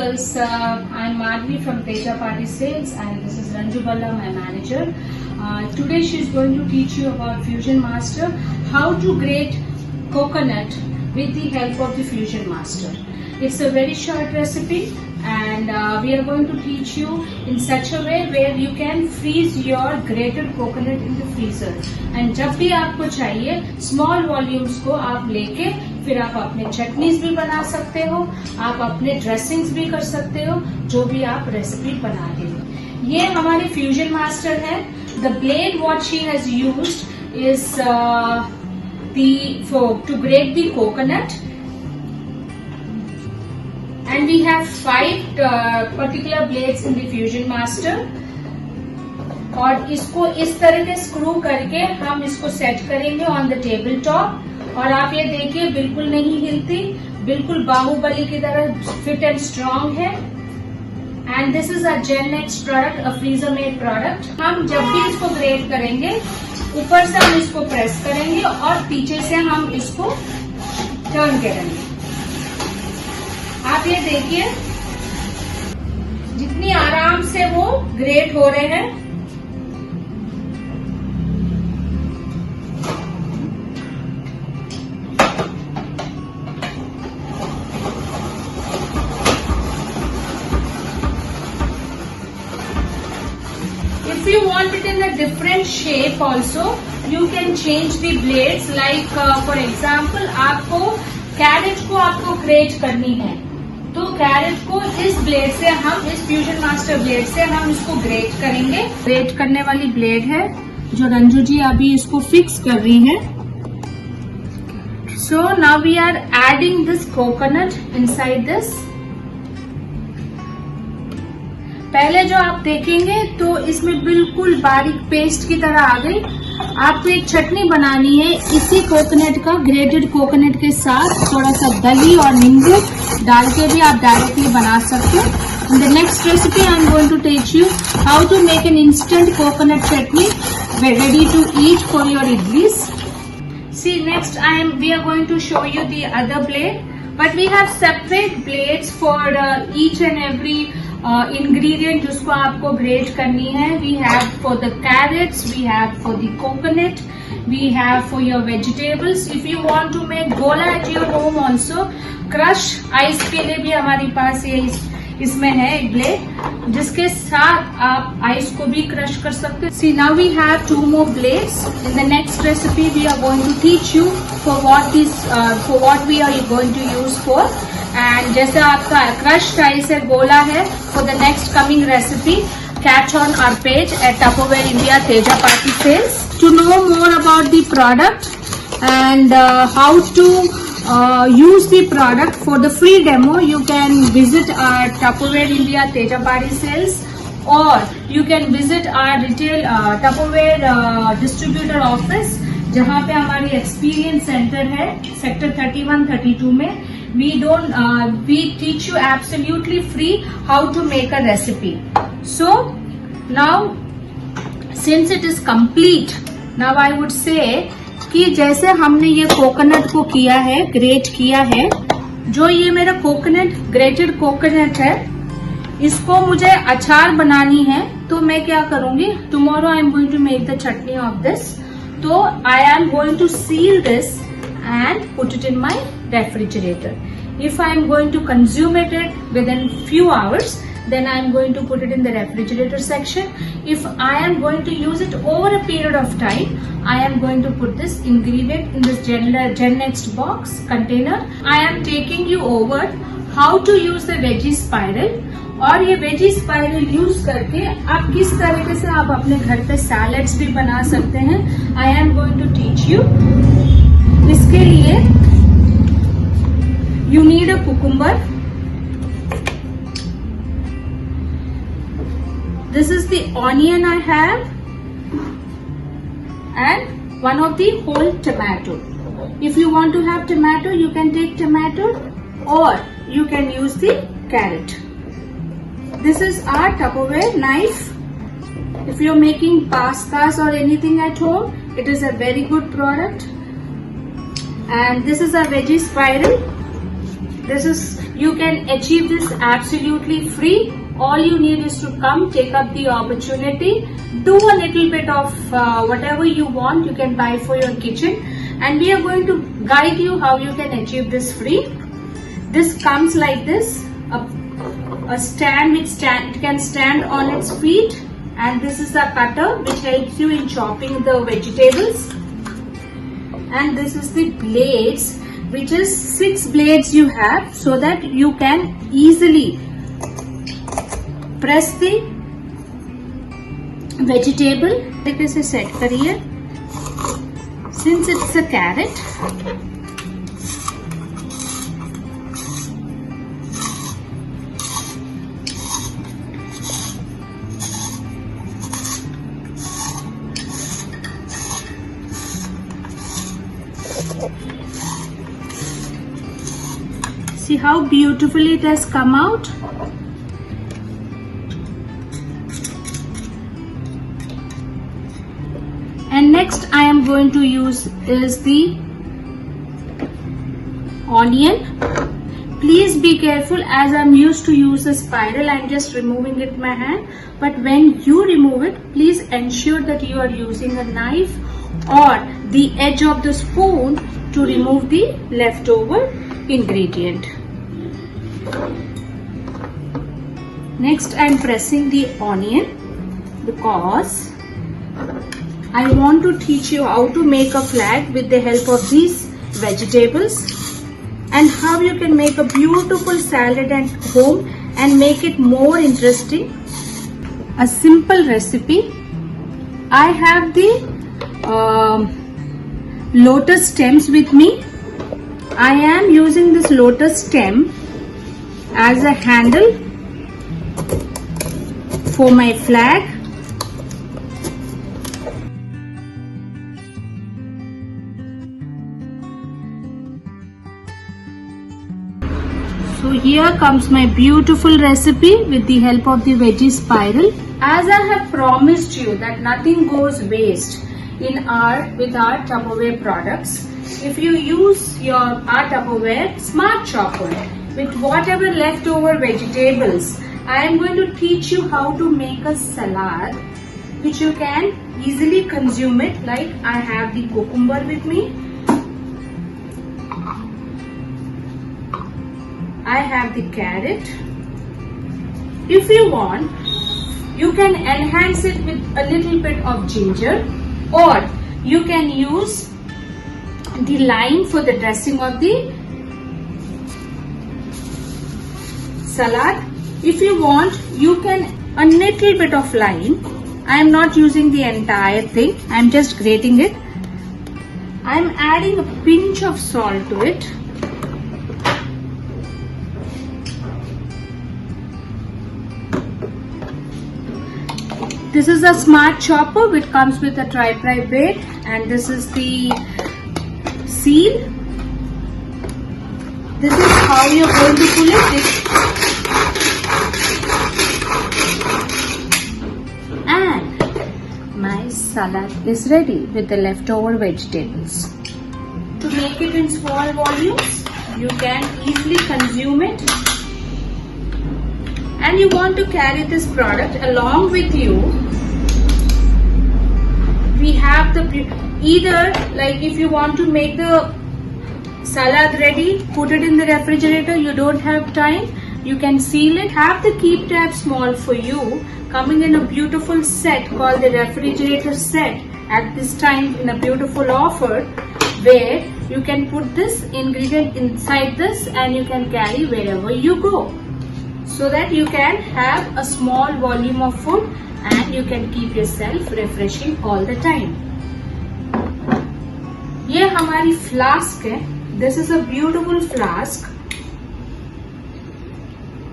girls, I'm Madhvi from Teja Party Sales and this is Ranju Balla, my manager. Today she is going to teach you about Fusion Master, how to grate coconut with the help of the Fusion Master. It's a very short recipe and we are going to teach you in such a way where you can freeze your grated coconut in the freezer. And जब भी आपको चाहिए small volumes को आप लेके फिर आप अपने चटनीज भी बना सकते हो, आप अपने ड्रेसिंग्स भी कर सकते हो, जो भी आप रेसिपी बना रहे हो। ये हमारी फ्यूजन मास्टर है। The blade what she has used is to grate the coconut and we have 5 particular blades in the fusion master. और इसको इस तरह के स्क्रू करके हम इसको सेट करेंगे ऑन द टेबल टॉप। और आप ये देखिए बिल्कुल नहीं हिलती, बिल्कुल बाहुबली की तरह फिट एंड स्ट्रांग है। And this is a gen next product, a freezer made product. हम जब भी इसको ग्रेट करेंगे ऊपर से हम इसको प्रेस करेंगे और पीछे से हम इसको टर्न करेंगे। आप ये देखिए जितनी आराम से वो ग्रेट हो रहे हैं। If you want it in a different shape also, you can change the blades. Like for example, आपको कैरेट को आपको ग्रेट करनी है, तो कैरेट को इस ब्लेड से हम इस फ्यूजन मास्टर ब्लेड से हम इसको ग्रेट करेंगे। ग्रेट करने वाली ब्लेड है जो रंजू जी अभी इसको फिक्स कर रही है। So now we are adding this coconut inside this. पहले जो आप देखेंगे तो इसमें बिल्कुल बारीक पेस्ट की तरह आ गई। आपको एक चटनी बनानी है इसी कोकोनट का, ग्रेटेड कोकोनट के साथ थोड़ा सा दही और नींबू डाल के भी आप डायरेक्टली बना सकते हो। In the next recipe I am going to teach you how to make an instant coconut chutney ready to eat for your idlis. See next we are going to show you the other blade, but we have separate blades for each and every ingredient जिसको आपको great करनी है। We have for the carrots, we have for the coconut, we have for your vegetables. If you want to make gola at your home also, crush ice के लिए भी हमारे पास ये इसमें है एक ब्लेड जिसके साथ आप आइस को भी क्रश कर सकते हो। See now we have 2 more blades. In the next recipe we are going to teach you for what we are going to use for. And जैसे आपका क्रश्ड आइस है, गोला है, for the next coming recipe catch on our page at Tupperware India Teja Party Sales. To know more about the product and how to use the product for the free demo, you can visit our Tupperware India Teja Party Sales, or you can visit our retail Tupperware distributor office जहाँ पे हमारी experience centre है sector 31-32 में। We teach you absolutely free how to make a recipe. So now since it is complete, now I would say कि जैसे हमने ये coconut को किया है, ग्रेट किया है, जो ये मेरा कोकोनट ग्रेटेड कोकोनट है, इसको मुझे अचार बनानी है। तो मैं क्या करूंगी, tomorrow I am going to make the chutney of this. तो I am going to seal this and put it in my refrigerator. If I am going to consume it within few hours, then I am going to put it in the refrigerator section. If I am going to use it over a period of time, I am going to put this ingredient in this Gen Next box container. I am taking you over how to use the veggie spiral. और ये veggie spiral use करके आप किस तरीके से आप अपने घर पे सैलेड्स भी बना सकते हैं। I am going to teach you. इसके लिए you need a cucumber. This is the onion I have and one of the whole tomato. If you want to have tomato, you can take tomato or you can use the carrot. This is our Tupperware knife. If you're making pastas or anything at home, it is a very good product. And this is a veggie spiral. You can achieve this absolutely free. All you need is to come, take up the opportunity, do a little bit of whatever you want, you can buy for your kitchen, and we are going to guide you how you can achieve this free. This comes like this, a stand which can stand on its feet, and this is the cutter which helps you in chopping the vegetables, and this is the blades, which is 6 blades you have, so that you can easily press the vegetable. It is a set kariye. Since it's a carrot, see how beautifully it has come out. And next I am going to use is the onion. Please be careful, as I am used to use a spiral, I am just removing it with my hand. But when you remove it, please ensure that you are using a knife or the edge of the spoon to remove the leftover ingredient. Next I am pressing the onion because I want to teach you how to make a flag with the help of these vegetables, and how you can make a beautiful salad at home and make it more interesting. A simple recipe. I have the lotus stems with me. I am using this lotus stem as a handle for my flag. So here comes my beautiful recipe with the help of the veggie spiral. As I have promised you that nothing goes waste with our Tupperware products. If you use our Tupperware Smart Chopper with whatever leftover vegetables, I am going to teach you how to make a salad which you can easily consume it. Like I have the cucumber with me. I have the carrot. If you want, you can enhance it with a little bit of ginger, or you can use the lime for the dressing of the salad. If you want, you can a little bit of lime. I am not using the entire thing. I am just grating it. I am adding a pinch of salt to it. This is a Smart Chopper which comes with a tri-ply blade, and this is the seal. This is how you are going to pull it. And my salad is ready with the leftover vegetables. To make it in small volumes, you can easily consume it. And you want to carry this product along with you. We have either, like if you want to make the salad ready, put it in the refrigerator, you don't have time, you can seal it. Have the keep tab small for you, coming in a beautiful set called the refrigerator set at this time in a beautiful offer, where you can put this ingredient inside this and you can carry wherever you go, so that you can have a small volume of food and you can keep yourself refreshing all the time. ये हमारी flask है. This is a beautiful flask.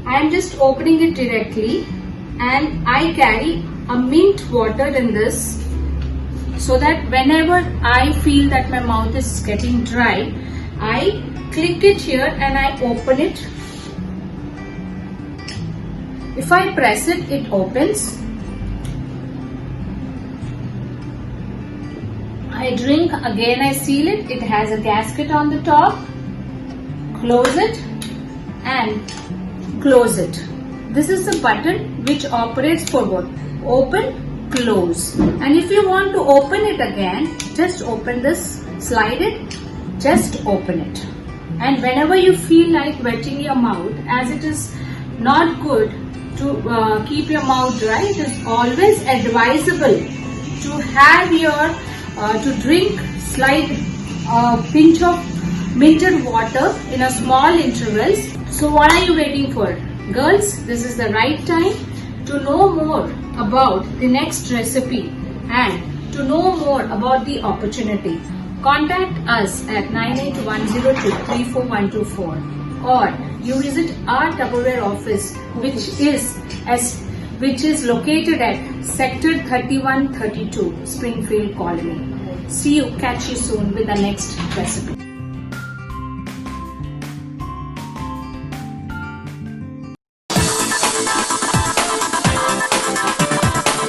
I am just opening it directly, and I carry a mint water in this, so that whenever I feel that my mouth is getting dry, I click it here and I open it. If I press it, it opens. I drink, again I seal it. It has a gasket on the top. Close it. and close it. This is the button which operates for both open, close. And if you want to open it again, just open this, slide it, just open it. And whenever you feel like wetting your mouth, as it is not good to keep your mouth dry, it is always advisable to have your to drink slight pinch of minted water in a small intervals. So what are you waiting for? Girls, this is the right time to know more about the next recipe and to know more about the opportunity. Contact us at 9810234124 or you visit our Tupperware office which is located at Sector 3132 Springfield Colony. See you, catch you soon with the next recipe.